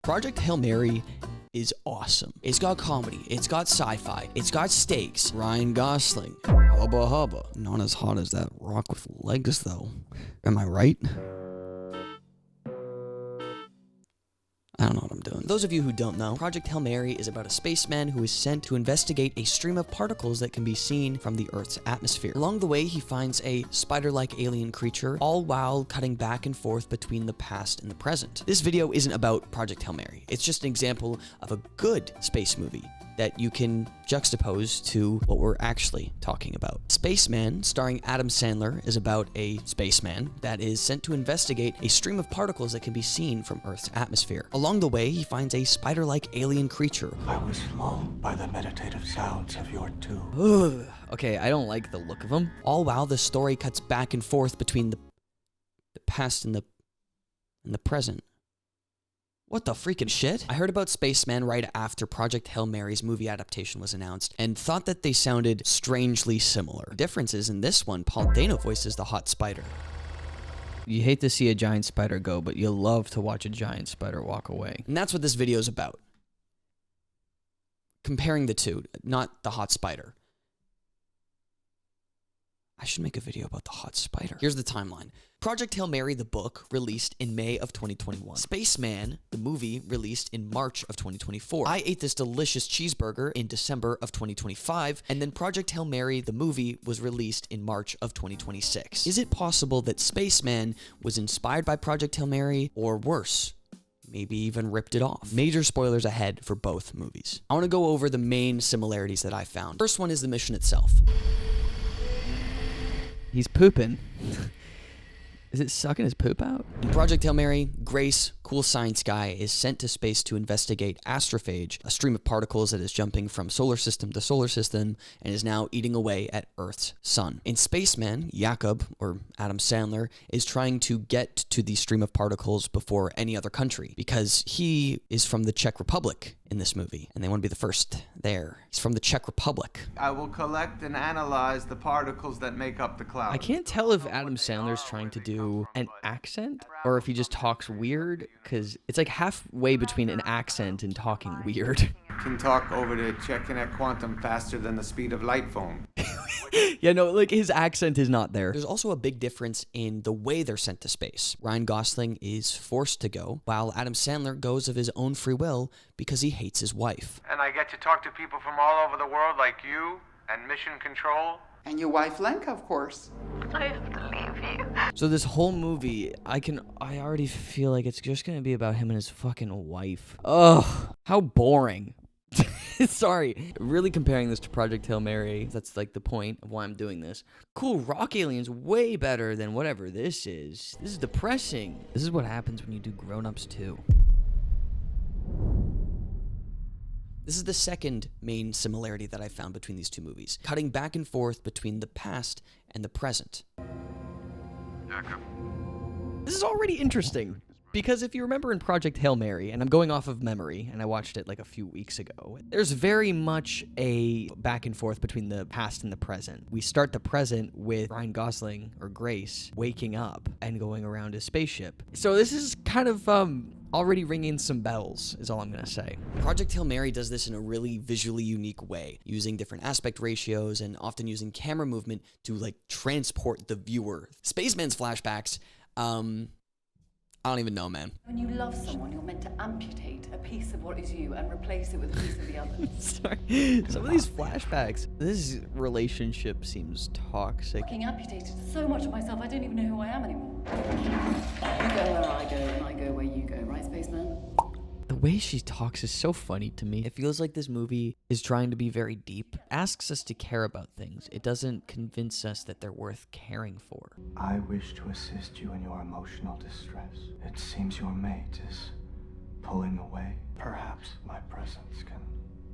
Project Hail Mary is awesome. It's got comedy, it's got sci-fi, it's got stakes. Ryan Gosling, hubba hubba. Not as hot as that rock with legs though. Am I right? I don't know what I'm doing. For those of you who don't know, Project Hail Mary is about a spaceman who is sent to investigate a stream of particles that can be seen from the Earth's atmosphere. Along the way, he finds a spider-like alien creature, all while cutting back and forth between the past and the present. This video isn't about Project Hail Mary. It's just an example of a good space movie that you can juxtapose to what we're actually talking about. Spaceman, starring Adam Sandler, is about a spaceman that is sent to investigate a stream of particles that can be seen from Earth's atmosphere. Along the way, he finds a spider-like alien creature. I was lulled by the meditative sounds of your tune. Okay, I don't like the look of him. All while the story cuts back and forth between the past and the present. What the freaking shit? I heard about Spaceman right after Project Hail Mary's movie adaptation was announced and thought that they sounded strangely similar. The difference is in this one, Paul Dano voices the hot spider. You hate to see a giant spider go, but you love to watch a giant spider walk away. And that's what this video is about. Comparing the two, not the hot spider. I should make a video about the hot spider. Here's the timeline. Project Hail Mary, the book, released in May of 2021. Spaceman, the movie, released in March of 2024. I ate this delicious cheeseburger in December of 2025, and then Project Hail Mary, the movie, was released in March of 2026. Is it possible that Spaceman was inspired by Project Hail Mary, or worse, maybe even ripped it off? Major spoilers ahead for both movies. I want to go over the main similarities that I found. First one is the mission itself. He's pooping. Is it sucking his poop out? In Project Hail Mary, Grace, cool science guy, is sent to space to investigate astrophage, a stream of particles that is jumping from solar system to solar system and is now eating away at Earth's sun. In Spaceman, Jakob, or Adam Sandler, is trying to get to the stream of particles before any other country because he is from the Czech Republic in this movie, and they want to be the first there. He's from the Czech Republic. I will collect and analyze the particles that make up the cloud. I can't tell if Adam Sandler's trying to do an accent or if he just talks weird, because it's like halfway between an accent and talking weird. Can talk over the Czech quantum faster than the speed of light phone. Yeah, no, like his accent is not there. There's also a big difference in the way they're sent to space. Ryan Gosling is forced to go, while Adam Sandler goes of his own free will because he hates his wife. And I get to talk to people from all over the world like you and Mission Control. And your wife Lenka, of course. I have to leave you. So this whole movie, I already feel like it's just gonna be about him and his fucking wife. Ugh, how boring. Sorry. Really comparing this to Project Hail Mary, that's like the point of why I'm doing this. Cool, rock aliens way better than whatever this is. This is depressing. This is what happens when you do Grown-Ups too. This is the second main similarity that I found between these two movies, cutting back and forth between the past and the present. This is already interesting. Because if you remember in Project Hail Mary, and I'm going off of memory, and I watched it like a few weeks ago, there's very much a back and forth between the past and the present. We start the present with Ryan Gosling, or Grace, waking up and going around his spaceship. So this is kind of already ringing some bells, is all I'm going to say. Project Hail Mary does this in a really visually unique way, using different aspect ratios and often using camera movement to like transport the viewer. Spaceman's flashbacks, I don't even know, man. When you love someone, you're meant to amputate a piece of what is you and replace it with a piece of the other. Sorry, some of these flashbacks. This relationship seems toxic. Fucking amputated so much of myself, I don't even know who I am anymore. You go where I go, and I go where you go, right, spaceman? The way she talks is so funny to me. It feels like this movie is trying to be very deep. It asks us to care about things. It doesn't convince us that they're worth caring for. I wish to assist you in your emotional distress. It seems your mate is pulling away. Perhaps my presence can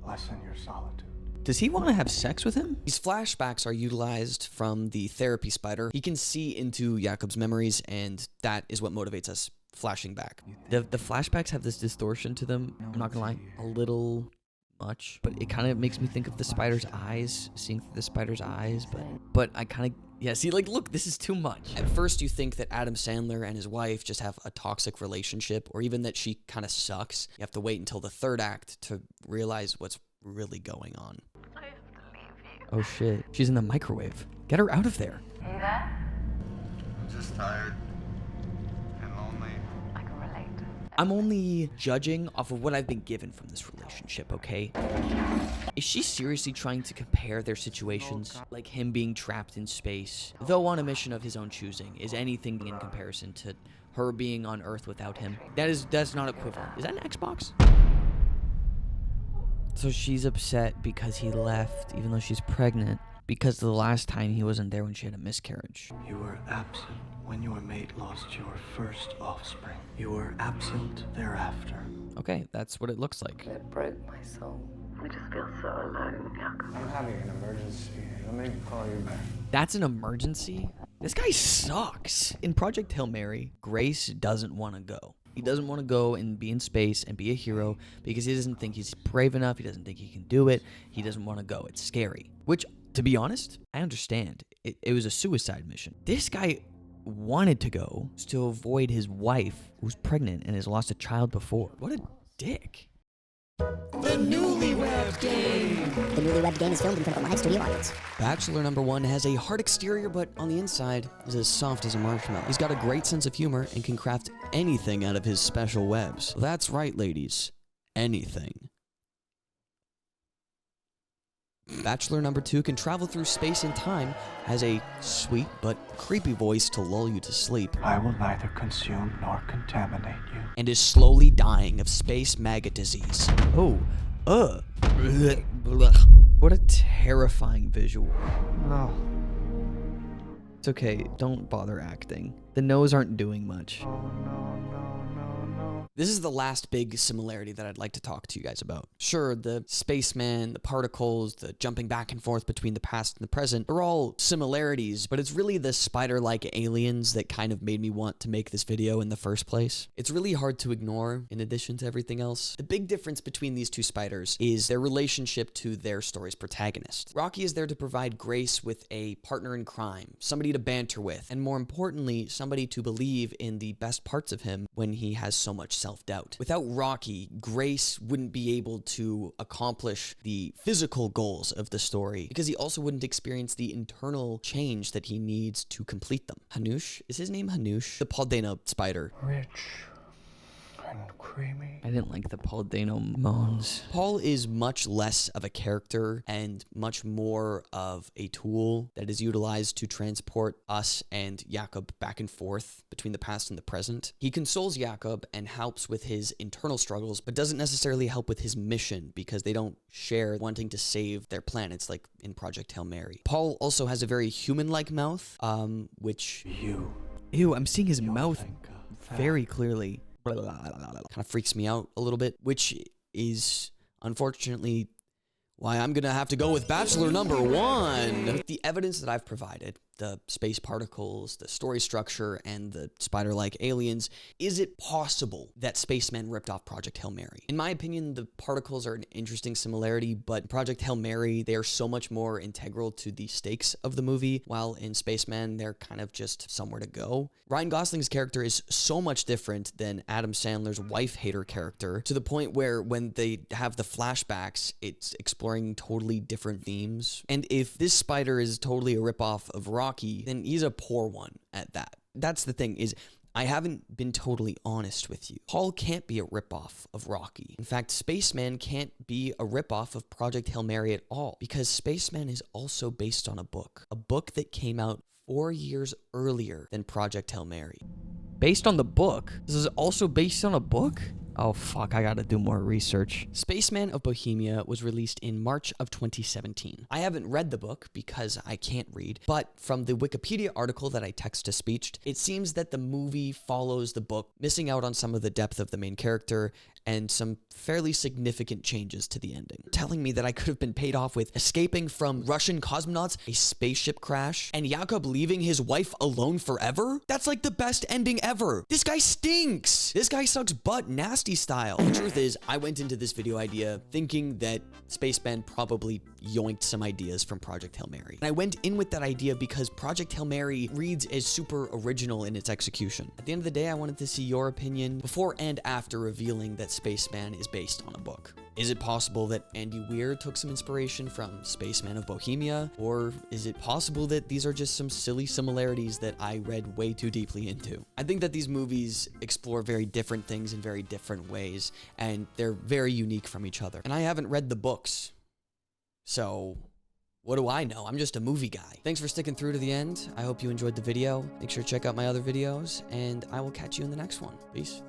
lessen your solitude. Does he want to have sex with him? These flashbacks are utilized from the therapy spider. He can see into Jakob's memories, and that is what motivates us flashing back. The flashbacks have this distortion to them. I'm not gonna lie, a little much, but it kind of makes me think of the spider's eyes, seeing through the spider's eyes. But I kind of Yeah, see, like, look, this is too much. At first, you think that Adam Sandler and his wife just have a toxic relationship, or even that she kind of sucks. You have to wait until the third act to realize what's really going on. I have to leave you. Oh, shit. She's in the microwave. Get her out of there. You there? I'm just tired and lonely. I can relate. I'm only judging off of what I've been given from this relationship, okay? Is she seriously trying to compare their situations? Like him being trapped in space, though on a mission of his own choosing, is anything in comparison to her being on Earth without him? That's not equivalent. Is that an Xbox? So she's upset because he left, even though she's pregnant, because the last time he wasn't there when she had a miscarriage. You were absent when your mate lost your first offspring. You were absent thereafter. Okay, that's what it looks like. It broke my soul. I just feel so alone, Jakob. I'm having an emergency. Let me call you back. That's an emergency? This guy sucks. In Project Hail Mary, Grace doesn't want to go. He doesn't want to go and be in space and be a hero because he doesn't think he's brave enough. He doesn't think he can do it. He doesn't want to go. It's scary. Which, to be honest, I understand. It was a suicide mission. This guy wanted to go to avoid his wife, who's pregnant and has lost a child before. What a dick. The Newlywed Game is filmed in front of a live studio audience. Bachelor number 1 has a hard exterior, but on the inside is as soft as a marshmallow. He's got a great sense of humor and can craft anything out of his special webs. That's right, ladies. Anything. Bachelor number 2 can travel through space and time, has a sweet but creepy voice to lull you to sleep, I will neither consume nor contaminate you. and is slowly dying of space maggot disease. Oh, what a terrifying visual. No. It's okay, don't bother acting. The nose aren't doing much. Oh, no. This is the last big similarity that I'd like to talk to you guys about. Sure, the spaceman, the particles, the jumping back and forth between the past and the present are all similarities, but it's really the spider-like aliens that kind of made me want to make this video in the first place. It's really hard to ignore in addition to everything else. The big difference between these two spiders is their relationship to their story's protagonist. Rocky is there to provide Grace with a partner in crime, somebody to banter with, and more importantly, somebody to believe in the best parts of him when he has so much self-doubt. Without Rocky, Grace wouldn't be able to accomplish the physical goals of the story because he also wouldn't experience the internal change that he needs to complete them. Hanush? Is his name Hanush? The Paul Dano spider. Rich and creamy. I didn't like the Paul Dano moans. Paul is much less of a character and much more of a tool that is utilized to transport us and Jakob back and forth between the past and the present. He consoles Jakob and helps with his internal struggles, but doesn't necessarily help with his mission because they don't share wanting to save their planets like in Project Hail Mary. Paul also has a very human-like mouth, which... Ew, I'm seeing his You'll mouth think of that. very clearly. kind of freaks me out a little bit, which is unfortunately why I'm gonna have to go with Bachelor number 1. With the evidence that I've provided, the space particles, the story structure, and the spider-like aliens, is it possible that Spaceman ripped off Project Hail Mary? In my opinion, the particles are an interesting similarity, but in Project Hail Mary, they are so much more integral to the stakes of the movie, while in Spaceman, they're kind of just somewhere to go. Ryan Gosling's character is so much different than Adam Sandler's wife-hater character, to the point where when they have the flashbacks, it's exploring totally different themes. And if this spider is totally a ripoff of Rocky, then he's a poor one at that. That's the thing, is I haven't been totally honest with you. Paul can't be a ripoff of Rocky. In fact, Spaceman can't be a ripoff of Project Hail Mary at all, because Spaceman is also based on a book that came out 4 years earlier than Project Hail Mary. Based on the book? This is also based on a book? Oh fuck, I gotta do more research. Spaceman of Bohemia was released in March of 2017. I haven't read the book because I can't read, but from the Wikipedia article that I text-to-speeched, it seems that the movie follows the book, missing out on some of the depth of the main character and some fairly significant changes to the ending. Telling me that I could have been paid off with escaping from Russian cosmonauts, a spaceship crash, and Jakob leaving his wife alone forever? That's like the best ending ever. This guy stinks. This guy sucks butt nasty. nasty style. The truth is, I went into this video idea thinking that Spaceman probably yoinked some ideas from Project Hail Mary. And I went in with that idea because Project Hail Mary reads as super original in its execution. At the end of the day, I wanted to see your opinion before and after revealing that Spaceman is based on a book. Is it possible that Andy Weir took some inspiration from Spaceman of Bohemia? Or is it possible that these are just some silly similarities that I read way too deeply into? I think that these movies explore very different things in very different ways, and they're very unique from each other. And I haven't read the books, so what do I know? I'm just a movie guy. Thanks for sticking through to the end. I hope you enjoyed the video. Make sure to check out my other videos, and I will catch you in the next one. Peace.